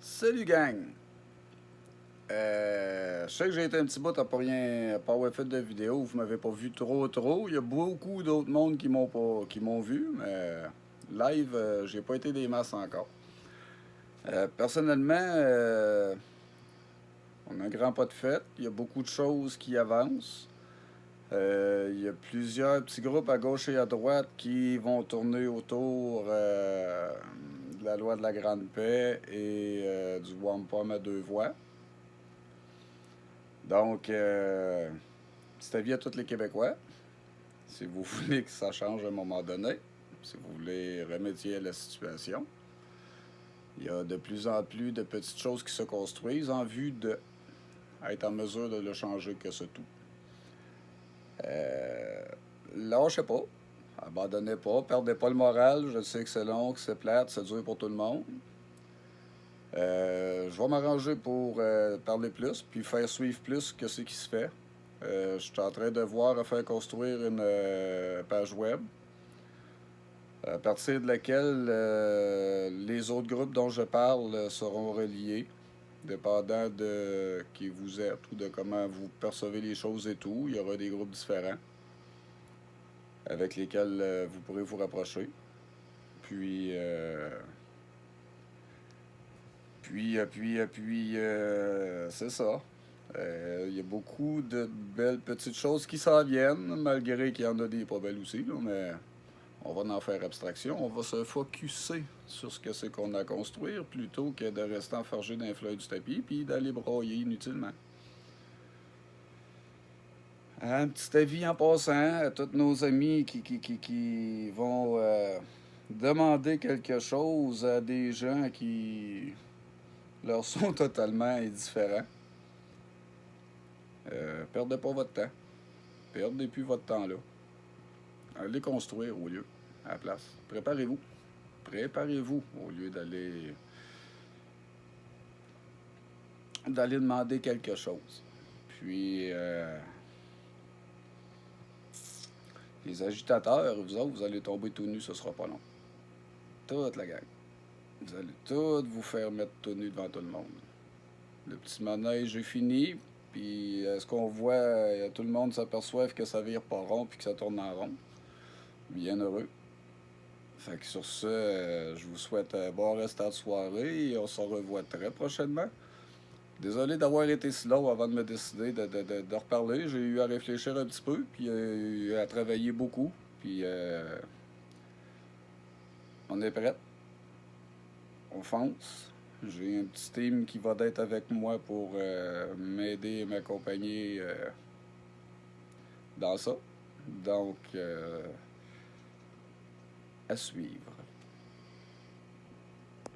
Salut gang! Je sais que j'ai été un petit bout à pas avoir fait de vidéo, vous m'avez pas vu trop. Il y a beaucoup d'autres mondes qui m'ont vu, mais live, j'ai pas été des masses encore. Personnellement, on a un grand pas de fête, il y a beaucoup de choses qui avancent. Il y a plusieurs petits groupes à gauche et à droite qui vont tourner autour de la loi de la grande paix et du wampum à deux voix. Donc, c'est avis à tous les Québécois. Si vous voulez que ça change à un moment donné, si vous voulez remédier à la situation, il y a de plus en plus de petites choses qui se construisent en vue de être en mesure de le changer que ce tout. Lâchez pas, abandonnez pas, perdez pas le moral. Je sais que c'est long, que c'est plate, c'est dur pour tout le monde. Je vais m'arranger pour parler plus, puis faire suivre plus que ce qui se fait. Je suis en train de voir à faire construire une page web à partir de laquelle les autres groupes dont je parle seront reliés, dépendant de qui vous êtes ou de comment vous percevez les choses et tout. Il y aura des groupes différents avec lesquels vous pourrez vous rapprocher. Puis, c'est ça. Il y a beaucoup de belles petites choses qui s'en viennent, malgré qu'il y en a des pas belles aussi, là, mais on va en faire abstraction. On va se focusser sur ce que c'est qu'on a à construire plutôt que de rester enfargé dans les fleurs du tapis puis d'aller broyer inutilement. Un petit avis en passant à tous nos amis qui vont demander quelque chose à des gens qui leur sont totalement indifférents. Perdez pas votre temps. Perdez plus votre temps là. Allez construire au lieu, à la place. Préparez-vous. Préparez-vous au lieu d'aller demander quelque chose. Puis, les agitateurs, vous autres, vous allez tomber tout nu, ce sera pas long. Toute la gang. Vous allez tous vous faire mettre tout nu devant tout le monde. Le petit manège est fini, puis ce qu'on voit, tout le monde s'aperçoive que ça vire pas rond puis que ça tourne en rond. Bien heureux. Fait que sur ce, je vous souhaite un bon restant de soirée et on se revoit très prochainement. Désolé d'avoir été si long avant de me décider de reparler. J'ai eu à réfléchir un petit peu, puis à travailler beaucoup. Puis on est prêt. On fonce. J'ai un petit team qui va être avec moi pour m'aider et m'accompagner dans ça. Donc, à suivre.